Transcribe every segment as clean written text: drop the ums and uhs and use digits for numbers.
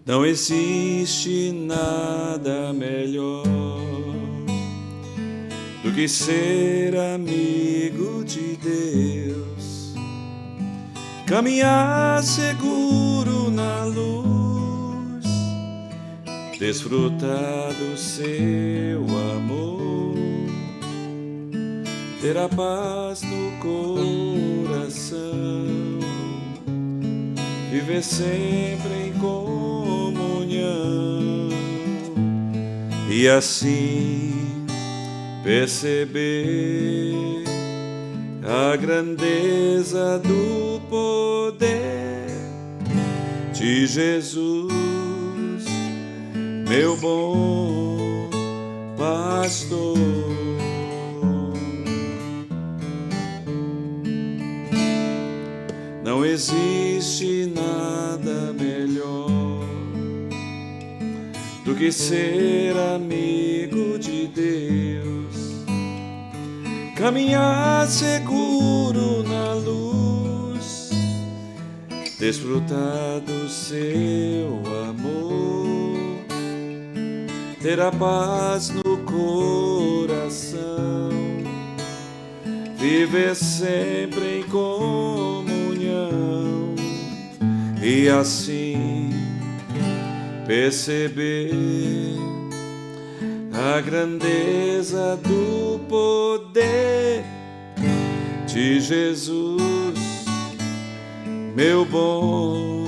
Não existe nada melhor do que ser amigo de Deus, caminhar seguro na luz, desfrutar do seu amor, ter a paz no coração, viver sempre em comunhão e assim perceber a grandeza do poder de Jesus, meu bom pastor. Não existe nada melhor do que ser amigo de Deus, caminhar seguro na luz, desfrutar do seu amor, ter a paz no coração, viver sempre em comunhão e assim perceber a grandeza do poder de Jesus, meu bom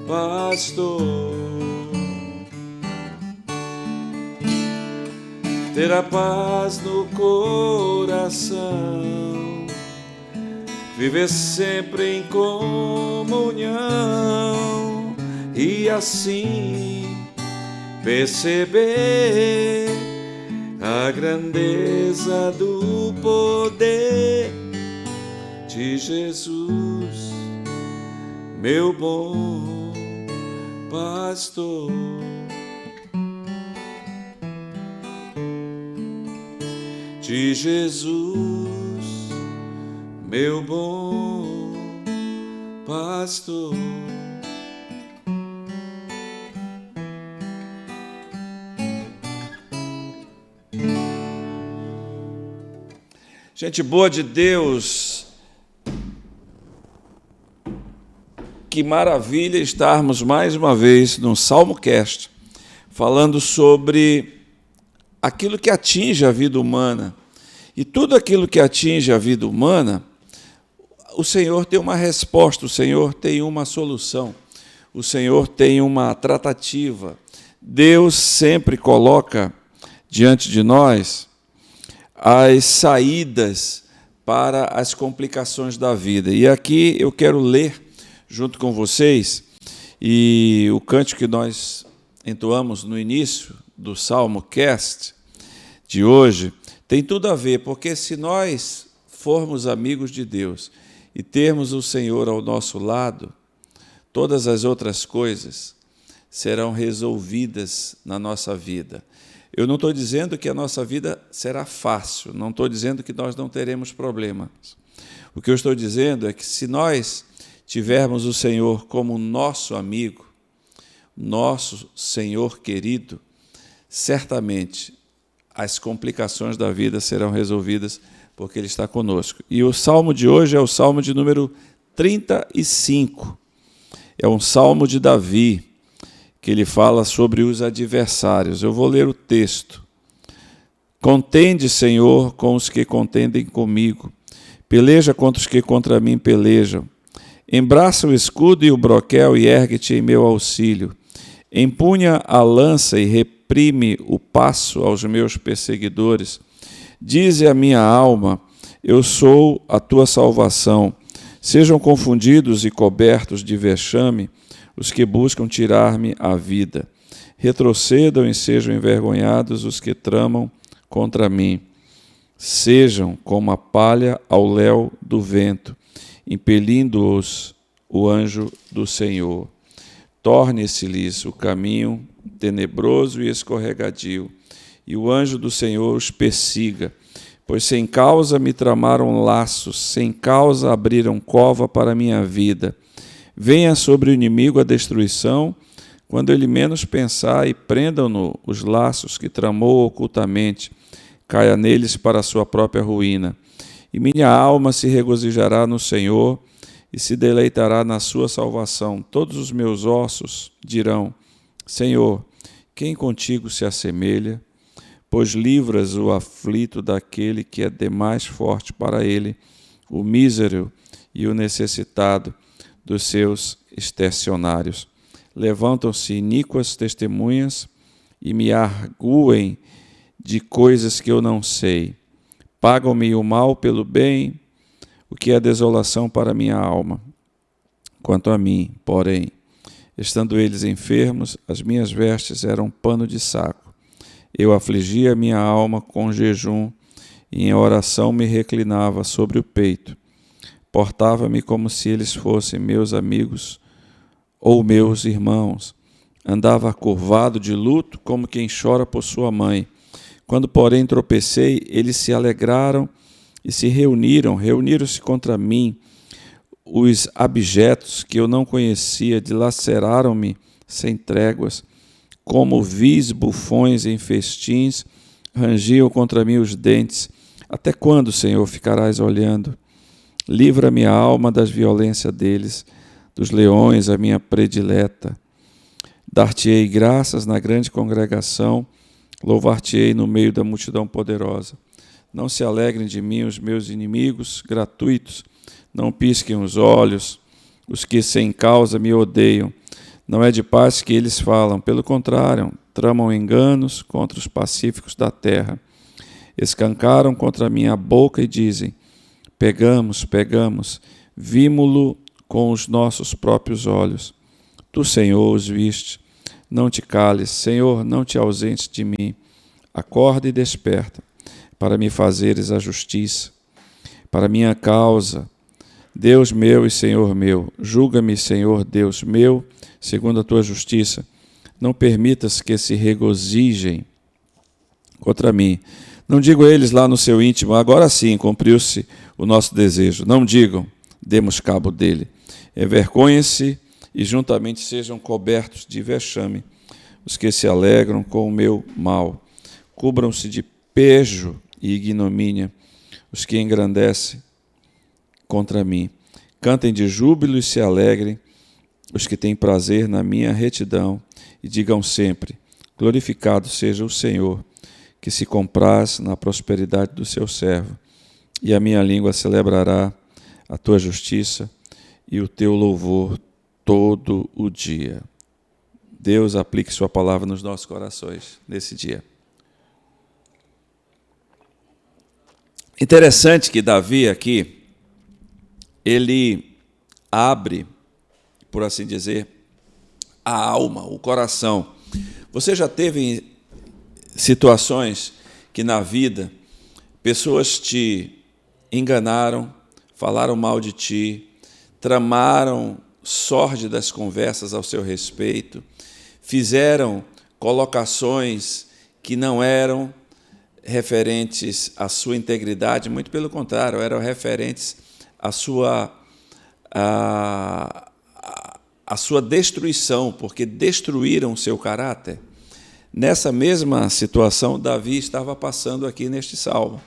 pastor. Ter a paz no coração, viver sempre em comunhão e assim perceber a grandeza do poder de Jesus, meu bom pastor. De Jesus, meu bom pastor. Gente boa de Deus, que maravilha estarmos mais uma vez no SalmoCast, falando sobre aquilo que atinge a vida humana. E tudo aquilo que atinge a vida humana, o Senhor tem uma resposta, o Senhor tem uma solução, o Senhor tem uma tratativa. Deus sempre coloca diante de nós as saídas para as complicações da vida. E aqui eu quero ler junto com vocês, e o cântico que nós entoamos no início do SalmoCast de hoje tem tudo a ver, porque se nós formos amigos de Deus e termos o Senhor ao nosso lado, todas as outras coisas serão resolvidas na nossa vida. Eu não estou dizendo que a nossa vida será fácil, não estou dizendo que nós não teremos problemas. O que eu estou dizendo é que se nós tivermos o Senhor como nosso amigo, nosso Senhor querido, certamente as complicações da vida serão resolvidas porque Ele está conosco. E o salmo de hoje é o salmo de número 35. É um salmo de Davi, que ele fala sobre os adversários. Eu vou ler o texto. Contende, Senhor, com os que contendem comigo. Peleja contra os que contra mim pelejam. Embraça o escudo e o broquel e ergue-te em meu auxílio. Empunha a lança e reprime o passo aos meus perseguidores. Dize a minha alma, eu sou a tua salvação. Sejam confundidos e cobertos de vexame os que buscam tirar-me a vida. Retrocedam e sejam envergonhados os que tramam contra mim. Sejam como a palha ao léu do vento, impelindo-os o anjo do Senhor. Torne-se-lhes o caminho tenebroso e escorregadio, e o anjo do Senhor os persiga, pois sem causa me tramaram laços, sem causa abriram cova para minha vida. Venha sobre o inimigo a destruição, quando ele menos pensar, e prendam-no os laços que tramou ocultamente, caia neles para a sua própria ruína. E minha alma se regozijará no Senhor e se deleitará na sua salvação. Todos os meus ossos dirão: Senhor, quem contigo se assemelha? Pois livras o aflito daquele que é demais forte para ele, o mísero e o necessitado dos seus extorsionários. Levantam-se iníquas testemunhas e me arguem de coisas que eu não sei. Pagam-me o mal pelo bem, o que é desolação para minha alma. Quanto a mim, porém, estando eles enfermos, as minhas vestes eram pano de saco. Eu afligia minha alma com jejum, e em oração me reclinava sobre o peito. Portava-me como se eles fossem meus amigos ou meus irmãos. Andava curvado de luto, como quem chora por sua mãe. Quando, porém, tropecei, eles se alegraram e se reuniram-se contra mim. Os abjetos que eu não conhecia dilaceraram-me sem tréguas. Como vis bufões em festins, rangiam contra mim os dentes. Até quando, Senhor, ficarás olhando? Livra minha alma das violências deles, dos leões a minha predileta. Dar-te-ei graças na grande congregação, louvar-te-ei no meio da multidão poderosa. Não se alegrem de mim os meus inimigos gratuitos, não pisquem os olhos os que sem causa me odeiam. Não é de paz que eles falam, pelo contrário, tramam enganos contra os pacíficos da terra. Escancaram contra a minha boca e dizem: pegamos, vimo-lo com os nossos próprios olhos. Tu, Senhor, os viste. Não te cales, Senhor, não te ausentes de mim. Acorda e desperta, para me fazeres a justiça. Para minha causa, Deus meu e Senhor meu, julga-me, Senhor Deus meu, segundo a tua justiça. Não permitas que se regozijem contra mim. Não digam eles lá no seu íntimo: agora sim cumpriu-se o nosso desejo. Não digam: demos cabo dele. Envergonhem-se e juntamente sejam cobertos de vexame os que se alegram com o meu mal. Cubram-se de pejo e ignomínia os que engrandecem contra mim. Cantem de júbilo e se alegrem os que têm prazer na minha retidão, e digam sempre: glorificado seja o Senhor, que se compraz na prosperidade do seu servo. E a minha língua celebrará a tua justiça e o teu louvor todo o dia. Deus aplique sua palavra nos nossos corações nesse dia. Interessante que Davi aqui, ele abre, por assim dizer, a alma, o coração. Você já teve situações que na vida pessoas te enganaram, falaram mal de ti, tramaram sórdidas conversas ao seu respeito, fizeram colocações que não eram referentes à sua integridade, muito pelo contrário, eram referentes à sua destruição, porque destruíram o seu caráter. Nessa mesma situação, Davi estava passando aqui neste salmo.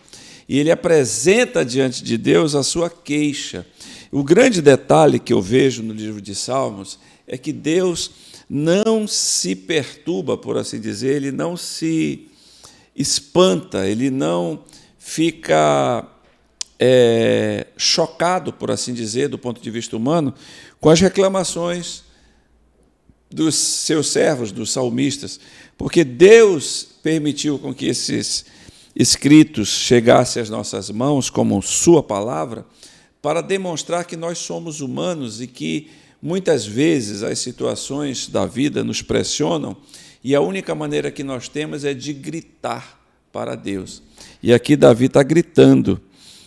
E ele apresenta diante de Deus a sua queixa. O grande detalhe que eu vejo no livro de Salmos é que Deus não se perturba, por assim dizer, ele não se espanta, ele não fica chocado, por assim dizer, do ponto de vista humano, com as reclamações dos seus servos, dos salmistas, porque Deus permitiu com que esses escritos chegassem às nossas mãos como sua palavra, para demonstrar que nós somos humanos e que muitas vezes as situações da vida nos pressionam e a única maneira que nós temos é de gritar para Deus. E aqui Davi está gritando,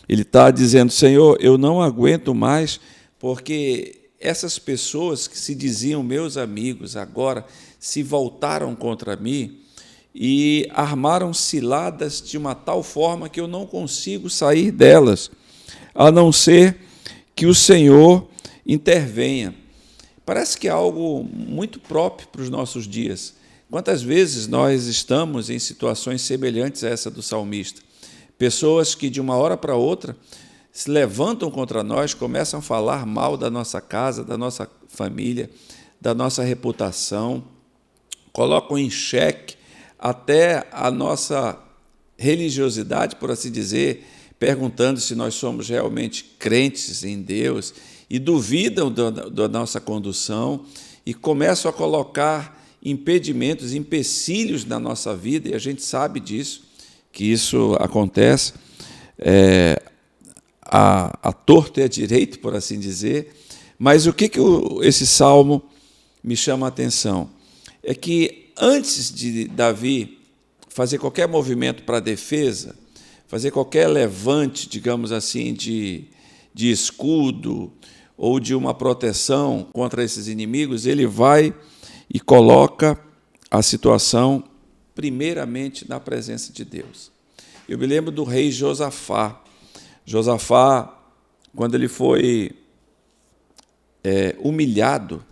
ele está dizendo: Senhor, eu não aguento mais, porque essas pessoas que se diziam meus amigos agora se voltaram contra mim e armaram ciladas de uma tal forma que eu não consigo sair delas, a não ser que o Senhor intervenha. parece que é algo muito próprio para os nossos dias. Quantas vezes nós estamos em situações semelhantes a essa do salmista? Pessoas que, de uma hora para outra, se levantam contra nós, começam a falar mal da nossa casa, da nossa família, da nossa reputação, colocam em xeque até a nossa religiosidade, por assim dizer, perguntando se nós somos realmente crentes em Deus e duvidam da nossa condução e começam a colocar impedimentos, empecilhos na nossa vida, e a gente sabe disso, que isso acontece a torto e a direito, por assim dizer. Mas o que esse salmo me chama a atenção? É que antes de Davi fazer qualquer movimento para a defesa, fazer qualquer levante, digamos assim, de escudo ou de uma proteção contra esses inimigos, ele vai e coloca a situação primeiramente na presença de Deus. Eu me lembro do rei Josafá. Josafá, quando ele foi humilhado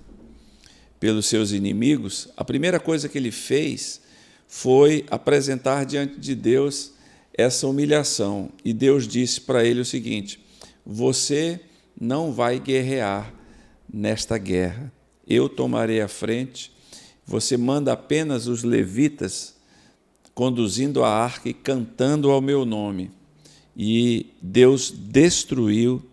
pelos seus inimigos, a primeira coisa que ele fez foi apresentar diante de Deus essa humilhação. E Deus disse para ele o seguinte: você não vai guerrear nesta guerra, eu tomarei a frente, você manda apenas os levitas conduzindo a arca e cantando ao meu nome. E Deus destruiu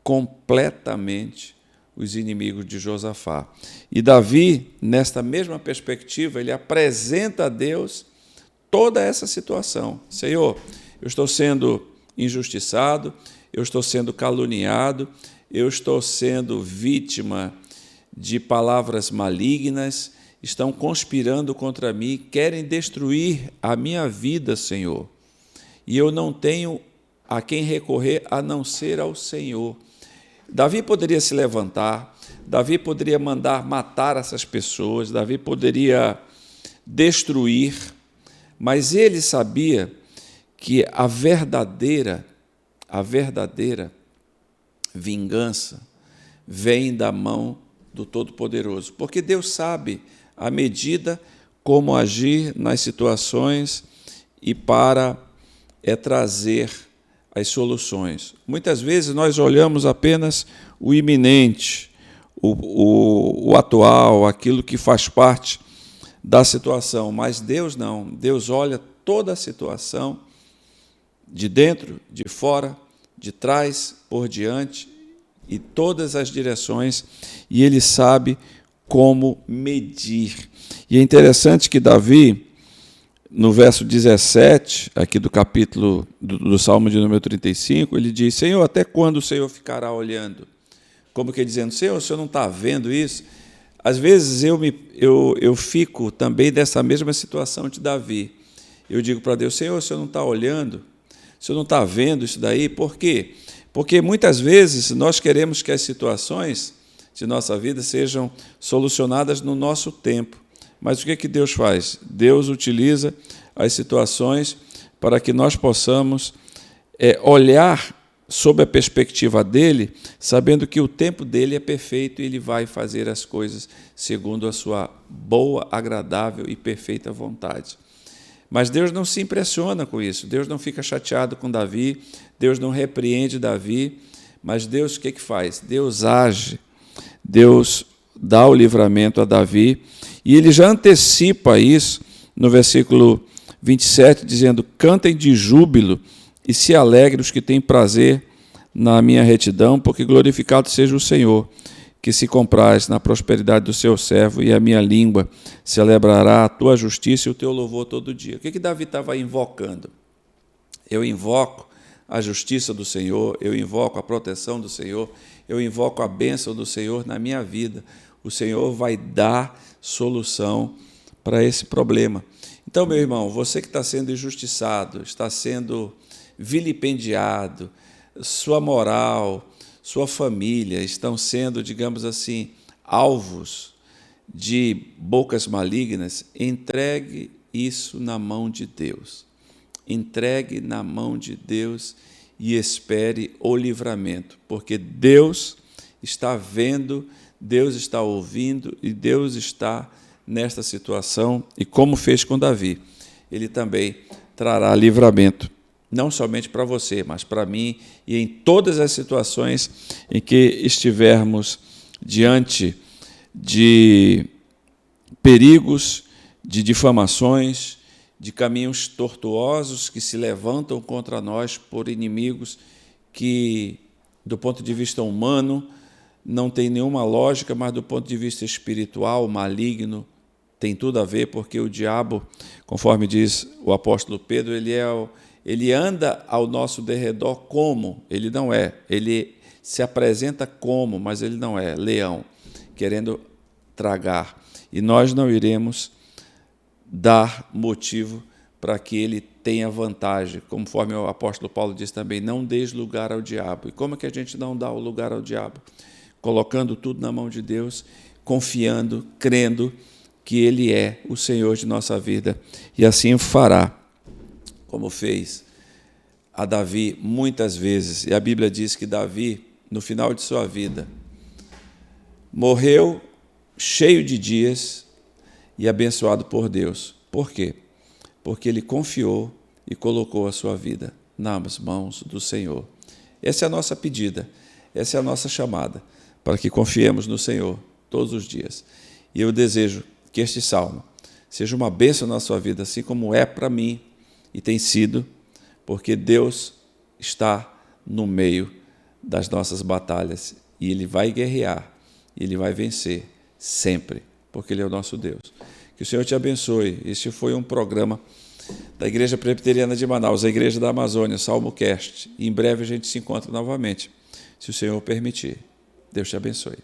completamente os inimigos de Josafá. E Davi, nesta mesma perspectiva, ele apresenta a Deus toda essa situação. Senhor, eu estou sendo injustiçado, eu estou sendo caluniado, eu estou sendo vítima de palavras malignas, estão conspirando contra mim, querem destruir a minha vida, Senhor. E eu não tenho a quem recorrer a não ser ao Senhor. Davi poderia se levantar, Davi poderia mandar matar essas pessoas, Davi poderia destruir, mas ele sabia que a verdadeira vingança vem da mão do Todo-Poderoso, porque Deus sabe a medida como agir nas situações e para trazer as soluções. Muitas vezes nós olhamos apenas o iminente, o atual, aquilo que faz parte da situação, mas Deus não. Deus olha toda a situação, de dentro, de fora, de trás, por diante, e todas as direções, e Ele sabe como medir. E é interessante que Davi, no verso 17, aqui do capítulo do Salmo de número 35, ele diz: Senhor, até quando o Senhor ficará olhando? Como que dizendo: Senhor, o Senhor não está vendo isso? Às vezes eu fico também dessa mesma situação de Davi. Eu digo para Deus: Senhor, o Senhor não está olhando? O Senhor não está vendo isso daí? Por quê? Porque muitas vezes nós queremos que as situações de nossa vida sejam solucionadas no nosso tempo. Mas o que Deus faz? Deus utiliza as situações para que nós possamos olhar sob a perspectiva dele, sabendo que o tempo dele é perfeito e ele vai fazer as coisas segundo a sua boa, agradável e perfeita vontade. Mas Deus não se impressiona com isso, Deus não fica chateado com Davi, Deus não repreende Davi, mas Deus o que faz? Deus age, Deus dá o livramento a Davi, e ele já antecipa isso no versículo 27, dizendo: cantem de júbilo e se alegrem os que têm prazer na minha retidão, porque glorificado seja o Senhor, que se compraz na prosperidade do seu servo, e a minha língua celebrará a tua justiça e o teu louvor todo dia. O que Davi estava invocando? Eu invoco a justiça do Senhor, eu invoco a proteção do Senhor, eu invoco a bênção do Senhor na minha vida. O Senhor vai dar solução para esse problema. Então, meu irmão, você que está sendo injustiçado, está sendo vilipendiado, sua moral, sua família estão sendo, digamos assim, alvos de bocas malignas, entregue isso na mão de Deus. Entregue na mão de Deus e espere o livramento, porque Deus está vendo Deus está ouvindo e Deus está nesta situação, e como fez com Davi, Ele também trará livramento, não somente para você, mas para mim e em todas as situações em que estivermos diante de perigos, de difamações, de caminhos tortuosos que se levantam contra nós por inimigos que, do ponto de vista humano, não tem nenhuma lógica, mas do ponto de vista espiritual, maligno, tem tudo a ver, porque o diabo, conforme diz o apóstolo Pedro, ele anda ao nosso derredor como? Ele não é. Ele se apresenta como, mas ele não é. Leão, querendo tragar. E nós não iremos dar motivo para que ele tenha vantagem. Conforme o apóstolo Paulo diz também, não deis lugar ao diabo. E como é que a gente não dá o lugar ao diabo? Colocando tudo na mão de Deus, confiando, crendo que Ele é o Senhor de nossa vida. E assim o fará, como fez a Davi muitas vezes. E a Bíblia diz que Davi, no final de sua vida, morreu cheio de dias e abençoado por Deus. Por quê? Porque ele confiou e colocou a sua vida nas mãos do Senhor. Essa é a nossa pedida, essa é a nossa chamada, para que confiemos no Senhor todos os dias. E eu desejo que este salmo seja uma bênção na sua vida, assim como é para mim e tem sido, porque Deus está no meio das nossas batalhas e Ele vai guerrear, e Ele vai vencer sempre, porque Ele é o nosso Deus. Que o Senhor te abençoe. Este foi um programa da Igreja Presbiteriana de Manaus, a Igreja da Amazônia, SalmoCast. E em breve a gente se encontra novamente, se o Senhor permitir. Deus te abençoe.